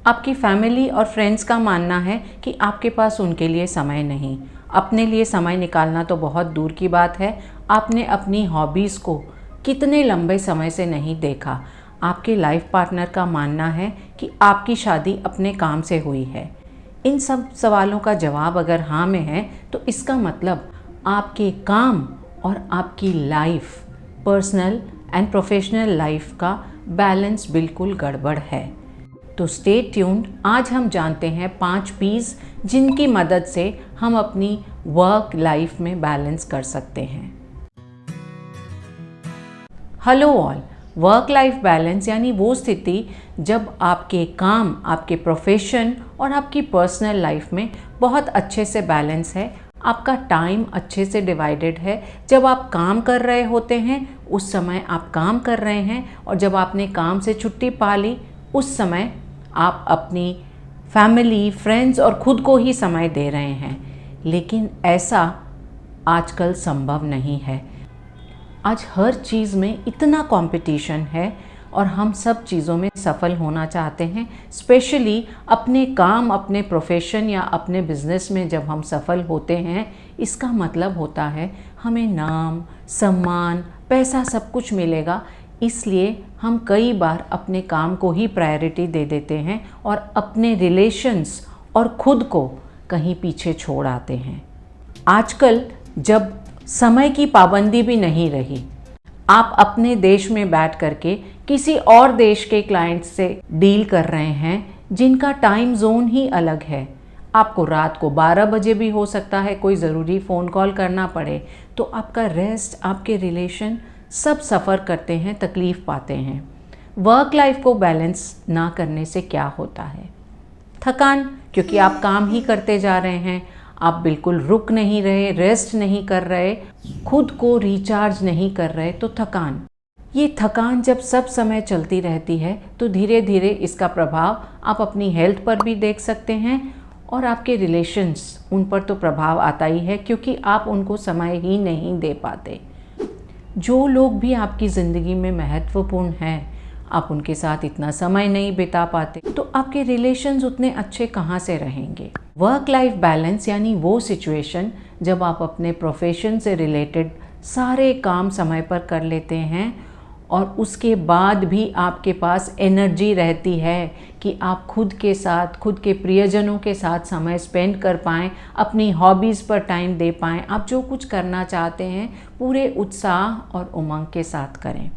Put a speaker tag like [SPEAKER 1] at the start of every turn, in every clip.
[SPEAKER 1] आपकी फैमिली और फ्रेंड्स का मानना है कि आपके पास उनके लिए समय नहीं। अपने लिए समय निकालना तो बहुत दूर की बात है, आपने अपनी हॉबीज़ को कितने लंबे समय से नहीं देखा। आपके लाइफ पार्टनर का मानना है कि आपकी शादी अपने काम से हुई है। इन सब सवालों का जवाब अगर हाँ में है तो इसका मतलब आपके काम और आपकी life, personal and professional life का बैलेंस बिल्कुल गड़बड़ है। तो स्टे ट्यून्ड, आज हम जानते हैं 5 पीस जिनकी मदद से हम अपनी वर्क लाइफ में बैलेंस कर सकते हैं। Hello all, work life balance यानी वो स्थिति जब आपके काम, आपके प्रोफेशन और आपकी पर्सनल लाइफ में बहुत अच्छे से बैलेंस है, आपका टाइम अच्छे से डिवाइडेड है। जब आप काम कर रहे होते हैं उस समय आप काम कर रहे हैं, और जब आपने काम से छुट्टी पा ली उस समय आप अपनी फैमिली, फ्रेंड्स और खुद को ही समय दे रहे हैं। लेकिन ऐसा आजकल संभव नहीं है। आज हर चीज़ में इतना कंपटीशन है और हम सब चीज़ों में सफल होना चाहते हैं। स्पेशली अपने काम, अपने प्रोफेशन या अपने बिजनेस में जब हम सफल होते हैं, इसका मतलब होता है हमें नाम, सम्मान, पैसा सब कुछ मिलेगा। इसलिए हम कई बार अपने काम को ही प्रायोरिटी दे देते हैं और अपने रिलेशंस और खुद को कहीं पीछे छोड़ आते हैं। आजकल जब समय की पाबंदी भी नहीं रही, आप अपने देश में बैठ करके किसी और देश के क्लाइंट्स से डील कर रहे हैं जिनका टाइम जोन ही अलग है। आपको रात को 12 बजे भी हो सकता है कोई ज़रूरी फ़ोन कॉल करना पड़े, तो आपका रेस्ट, आपके रिलेशन सब सफ़र करते हैं, तकलीफ़ पाते हैं। वर्क लाइफ को बैलेंस ना करने से क्या होता है? थकान, क्योंकि आप काम ही करते जा रहे हैं, आप बिल्कुल रुक नहीं रहे, रेस्ट नहीं कर रहे, खुद को रिचार्ज नहीं कर रहे, तो थकान। ये थकान जब सब समय चलती रहती है तो धीरे धीरे इसका प्रभाव आप अपनी हेल्थ पर भी देख सकते हैं और आपके रिलेशंस, उन पर तो प्रभाव आता ही है क्योंकि आप उनको समय ही नहीं दे पाते। जो लोग भी आपकी ज़िंदगी में महत्वपूर्ण हैं, आप उनके साथ इतना समय नहीं बिता पाते, तो आपके रिलेशंस उतने अच्छे कहाँ से रहेंगे? वर्क लाइफ बैलेंस यानी वो सिचुएशन जब आप अपने प्रोफेशन से रिलेटेड सारे काम समय पर कर लेते हैं और उसके बाद भी आपके पास एनर्जी रहती है कि आप खुद के साथ, खुद के प्रियजनों के साथ समय स्पेंड कर पाएँ, अपनी हॉबीज़ पर टाइम दे पाएँ, आप जो कुछ करना चाहते हैं पूरे उत्साह और उमंग के साथ करें।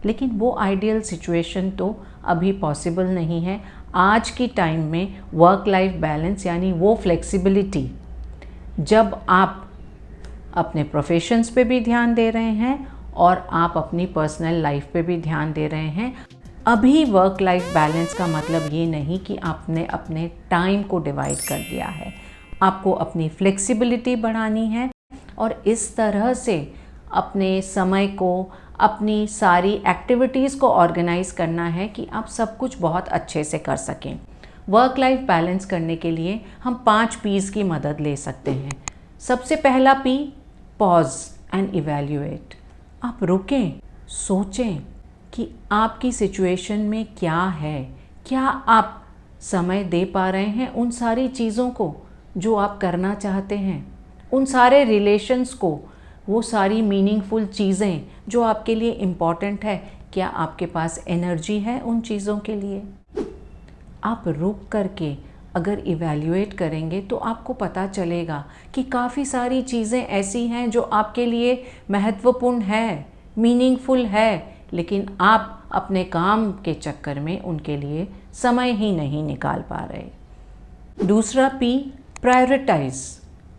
[SPEAKER 1] लेकिन वो आइडियल सिचुएशन तो अभी पॉसिबल नहीं है। आज की टाइम में वर्क लाइफ बैलेंस यानी वो फ्लेक्सिबिलिटी, जब आप अपने प्रोफेशंस पे भी ध्यान दे रहे हैं और आप अपनी पर्सनल लाइफ पे भी ध्यान दे रहे हैं। अभी वर्क लाइफ बैलेंस का मतलब ये नहीं कि आपने अपने टाइम को डिवाइड कर दिया है। आपको अपनी फ्लेक्सिबिलिटी बढ़ानी है और इस तरह से अपने समय को, अपनी सारी एक्टिविटीज़ को ऑर्गेनाइज़ करना है कि आप सब कुछ बहुत अच्छे से कर सकें। वर्क लाइफ बैलेंस करने के लिए हम 5 पीस की मदद ले सकते हैं। सबसे पहला पी, पॉज एंड इवैल्यूएट। आप रुकें, सोचें कि आपकी सिचुएशन में क्या है, क्या आप समय दे पा रहे हैं उन सारी चीज़ों को जो आप करना चाहते हैं, उन सारे रिलेशंस को, वो सारी मीनिंगफुल चीज़ें जो आपके लिए इम्पॉर्टेंट है, क्या आपके पास एनर्जी है उन चीज़ों के लिए? आप रुक करके अगर इवैल्यूएट करेंगे तो आपको पता चलेगा कि काफ़ी सारी चीज़ें ऐसी हैं जो आपके लिए महत्वपूर्ण है, मीनिंगफुल है, लेकिन आप अपने काम के चक्कर में उनके लिए समय ही नहीं निकाल पा रहे। दूसरा पी, प्रायोरिटाइज।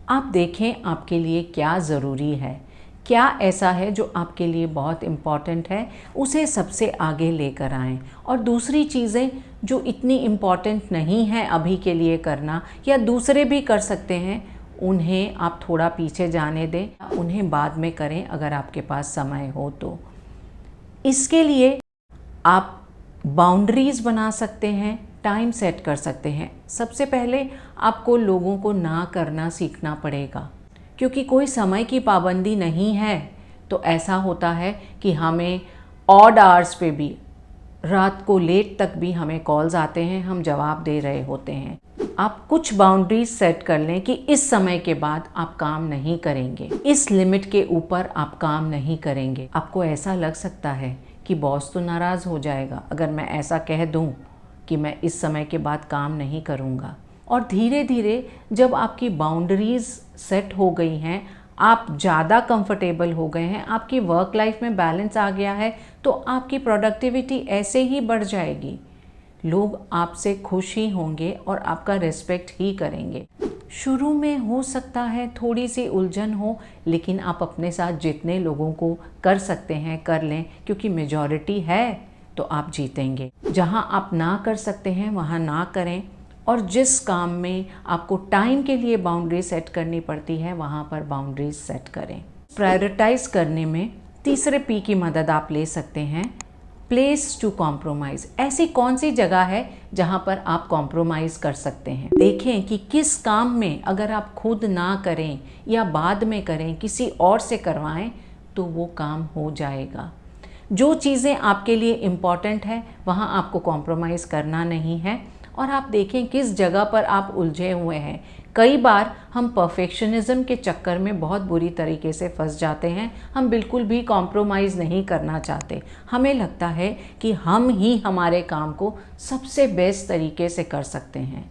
[SPEAKER 1] आप देखें आपके लिए क्या ज़रूरी है, क्या ऐसा है जो आपके लिए बहुत इम्पॉर्टेंट है, उसे सबसे आगे लेकर आएं। और दूसरी चीज़ें जो इतनी इम्पॉर्टेंट नहीं हैं अभी के लिए करना, या दूसरे भी कर सकते हैं, उन्हें आप थोड़ा पीछे जाने दें, उन्हें बाद में करें अगर आपके पास समय हो तो। इसके लिए आप बाउंड्रीज़ बना सकते हैं, टाइम सेट कर सकते हैं। सबसे पहले आपको लोगों को ना करना सीखना पड़ेगा, क्योंकि कोई समय की पाबंदी नहीं है। तो ऐसा होता है कि हमें ऑड आवर्स पे भी रात को लेट तक भी हमें कॉल्स आते हैं, हम जवाब दे रहे होते हैं। आप कुछ बाउंड्रीज सेट कर लें कि इस समय के बाद आप काम नहीं करेंगे, इस लिमिट के ऊपर आप काम नहीं करेंगे। आपको ऐसा लग सकता है कि बॉस तो नाराज़ हो जाएगा अगर मैं ऐसा कह दूं कि मैं इस समय के बाद काम नहीं करूंगा। और धीरे धीरे जब आपकी बाउंड्रीज सेट हो गई हैं, आप ज़्यादा कंफर्टेबल हो गए हैं, आपकी वर्क लाइफ में बैलेंस आ गया है, तो आपकी प्रोडक्टिविटी ऐसे ही बढ़ जाएगी। लोग आपसे खुश ही होंगे और आपका रिस्पेक्ट ही करेंगे। शुरू में हो सकता है थोड़ी सी उलझन हो, लेकिन आप अपने साथ जितने लोगों को कर सकते हैं कर लें, क्योंकि मेजॉरिटी है तो आप जीतेंगे। जहां आप ना कर सकते हैं वहां ना करें, और जिस काम में आपको टाइम के लिए बाउंड्री सेट करनी पड़ती है वहाँ पर बाउंड्रीज सेट करें। प्रायोरिटाइज करने में तीसरे पी की मदद आप ले सकते हैं, प्लेस टू कॉम्प्रोमाइज़। ऐसी कौन सी जगह है जहाँ पर आप कॉम्प्रोमाइज़ कर सकते हैं। देखें कि किस काम में अगर आप खुद ना करें या बाद में करें, किसी और से करवाएं, तो वो काम हो जाएगा। जो चीज़ें आपके लिए इम्पॉर्टेंट है वहाँ आपको कॉम्प्रोमाइज़ करना नहीं है। और आप देखें किस जगह पर आप उलझे हुए हैं। कई बार हम परफेक्शनिज्म के चक्कर में बहुत बुरी तरीके से फंस जाते हैं। हम बिल्कुल भी कॉम्प्रोमाइज़ नहीं करना चाहते। हमें लगता है कि हम ही हमारे काम को सबसे बेस्ट तरीके से कर सकते हैं,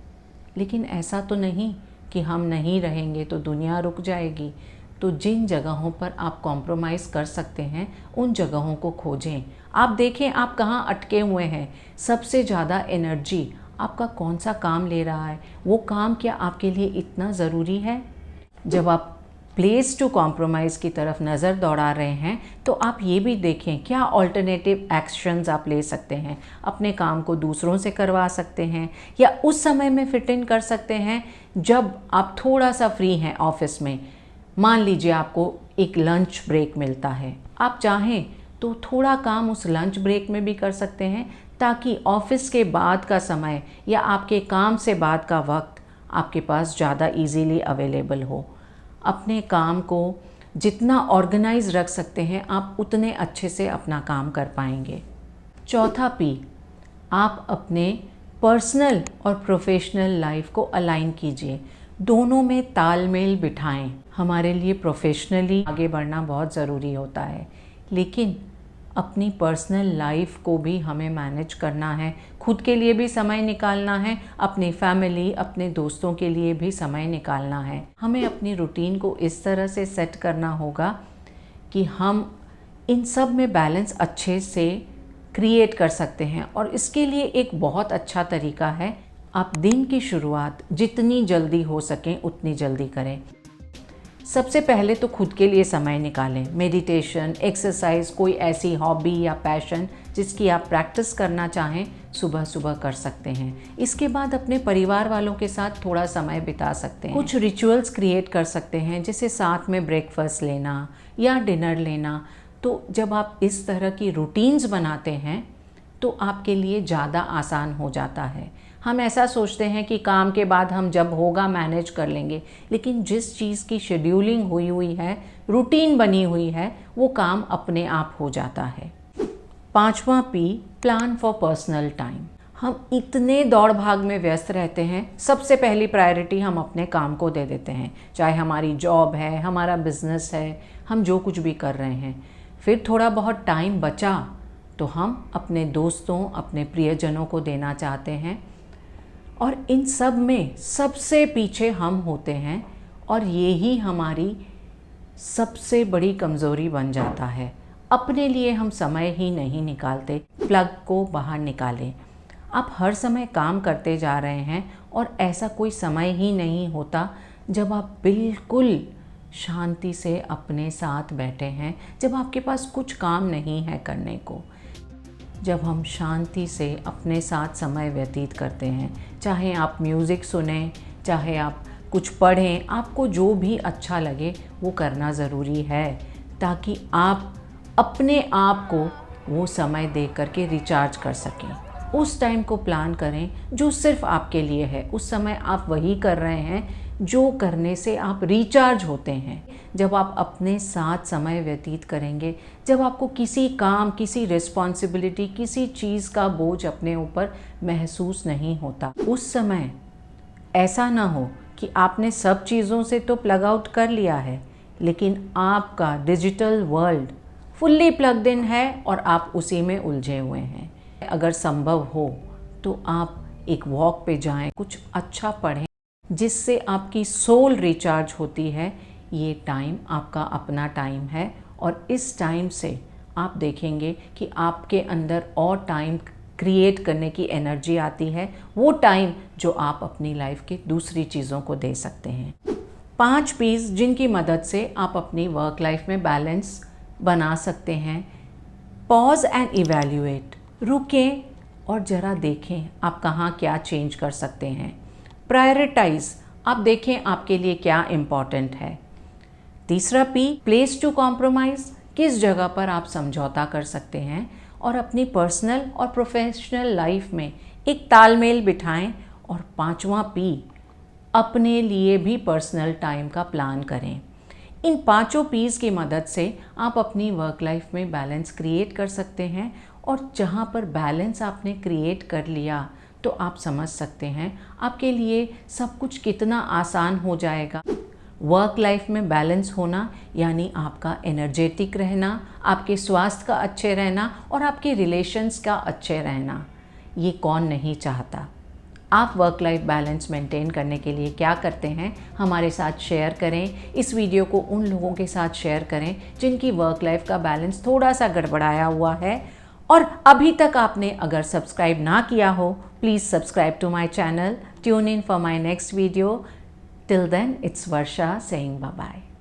[SPEAKER 1] लेकिन ऐसा तो नहीं कि हम नहीं रहेंगे तो दुनिया रुक जाएगी। तो जिन जगहों पर आप कॉम्प्रोमाइज़ कर सकते हैं उन जगहों को खोजें। आप देखें आप कहाँ अटके हुए हैं। सबसे ज़्यादा एनर्जी आपका कौन सा काम ले रहा है, वो काम क्या आपके लिए इतना ज़रूरी है। जब आप प्लेस टू कॉम्प्रोमाइज़ की तरफ नज़र दौड़ा रहे हैं तो आप ये भी देखें क्या ऑल्टरनेटिव एक्शंस आप ले सकते हैं। अपने काम को दूसरों से करवा सकते हैं या उस समय में फिट इन कर सकते हैं जब आप थोड़ा सा फ्री हैं ऑफिस में। मान लीजिए आपको एक लंच ब्रेक मिलता है, आप चाहें तो थोड़ा काम उस लंच ब्रेक में भी कर सकते हैं, ताकि ऑफिस के बाद का समय या आपके काम से बाद का वक्त आपके पास ज़्यादा इजीली अवेलेबल हो। अपने काम को जितना ऑर्गेनाइज रख सकते हैं आप उतने अच्छे से अपना काम कर पाएंगे। चौथा पी, आप अपने पर्सनल और प्रोफेशनल लाइफ को अलाइन कीजिए, दोनों में तालमेल बिठाएं। हमारे लिए प्रोफेशनली आगे बढ़ना बहुत ज़रूरी होता है, लेकिन अपनी पर्सनल लाइफ को भी हमें मैनेज करना है। खुद के लिए भी समय निकालना है, अपनी फैमिली अपने दोस्तों के लिए भी समय निकालना है। हमें अपनी रूटीन को इस तरह से सेट करना होगा कि हम इन सब में बैलेंस अच्छे से क्रिएट कर सकते हैं। और इसके लिए एक बहुत अच्छा तरीका है, आप दिन की शुरुआत जितनी जल्दी हो सके उतनी जल्दी करें। सबसे पहले तो खुद के लिए समय निकालें। मेडिटेशन, एक्सरसाइज, कोई ऐसी हॉबी या पैशन जिसकी आप प्रैक्टिस करना चाहें सुबह सुबह कर सकते हैं। इसके बाद अपने परिवार वालों के साथ थोड़ा समय बिता सकते हैं। कुछ रिचुअल्स क्रिएट कर सकते हैं, जैसे साथ में ब्रेकफास्ट लेना या डिनर लेना। तो जब आप इस तरह की रूटीन्स बनाते हैं तो आपके लिए ज़्यादा आसान हो जाता है। हम ऐसा सोचते हैं कि काम के बाद हम जब होगा मैनेज कर लेंगे, लेकिन जिस चीज़ की शेड्यूलिंग हुई है, रूटीन बनी हुई है, वो काम अपने आप हो जाता है। पांचवा P, plan for personal time. हम इतने दौड़ भाग में व्यस्त रहते हैं, सबसे पहली प्रायोरिटी हम अपने काम को दे देते हैं, चाहे हमारी जॉब है, हमारा बिजनेस है, हम जो कुछ भी कर रहे हैं। फिर थोड़ा बहुत टाइम बचा तो हम अपने दोस्तों, अपने प्रियजनों को देना चाहते हैं, और इन सब में सबसे पीछे हम होते हैं। और ये ही हमारी सबसे बड़ी कमज़ोरी बन जाता है। अपने लिए हम समय ही नहीं निकालते। प्लग को बाहर निकालें। आप हर समय काम करते जा रहे हैं और ऐसा कोई समय ही नहीं होता जब आप बिल्कुल शांति से अपने साथ बैठे हैं, जब आपके पास कुछ काम नहीं है करने को। जब हम शांति से अपने साथ समय व्यतीत करते हैं, चाहे आप म्यूज़िक सुनें, चाहे आप कुछ पढ़ें, आपको जो भी अच्छा लगे वो करना ज़रूरी है, ताकि आप अपने आप को वो समय दे करके रिचार्ज कर सकें। उस टाइम को प्लान करें जो सिर्फ आपके लिए है। उस समय आप वही कर रहे हैं जो करने से आप रिचार्ज होते हैं। जब आप अपने साथ समय व्यतीत करेंगे, जब आपको किसी काम, किसी रिस्पॉन्सिबिलिटी, किसी चीज़ का बोझ अपने ऊपर महसूस नहीं होता, उस समय ऐसा ना हो कि आपने सब चीज़ों से तो प्लग आउट कर लिया है, लेकिन आपका digital world fully plugged in है और आप उसी में उलझे हुए हैं। अगर संभव हो तो आप एक वॉक पे जाएं, कुछ अच्छा पढ़ें, जिससे आपकी सोल रिचार्ज होती है। ये टाइम आपका अपना टाइम है और इस टाइम से आप देखेंगे कि आपके अंदर और टाइम क्रिएट करने की एनर्जी आती है, वो टाइम जो आप अपनी लाइफ के दूसरी चीज़ों को दे सकते हैं। 5 पीस जिनकी मदद से आप अपनी वर्क लाइफ में बैलेंस बना सकते हैं। पॉज एंड इवैल्यूएट, रुकें और ज़रा देखें आप कहाँ क्या चेंज कर सकते हैं। प्रायोरिटाइज, आप देखें आपके लिए क्या इम्पॉर्टेंट है। तीसरा पी, प्लेस टू कॉम्प्रोमाइज़, किस जगह पर आप समझौता कर सकते हैं और अपनी पर्सनल और प्रोफेशनल लाइफ में एक तालमेल बिठाएं। और 5वां पी, अपने लिए भी पर्सनल टाइम का प्लान करें। इन 5 पीस की मदद से आप अपनी वर्क लाइफ में बैलेंस क्रिएट कर सकते हैं और जहाँ पर बैलेंस आपने क्रिएट कर लिया तो आप समझ सकते हैं आपके लिए सब कुछ कितना आसान हो जाएगा। वर्क लाइफ में बैलेंस होना यानी आपका एनर्जेटिक रहना, आपके स्वास्थ्य का अच्छे रहना और आपके रिलेशंस का अच्छे रहना। ये कौन नहीं चाहता। आप वर्क लाइफ बैलेंस मेंटेन करने के लिए क्या करते हैं हमारे साथ शेयर करें। इस वीडियो को उन लोगों के साथ शेयर करें जिनकी वर्क लाइफ का बैलेंस थोड़ा सा गड़बड़ाया हुआ है। और अभी तक आपने अगर सब्सक्राइब ना किया हो, please subscribe to my channel, tune in for my next video. Till then, it's Varsha saying bye-bye.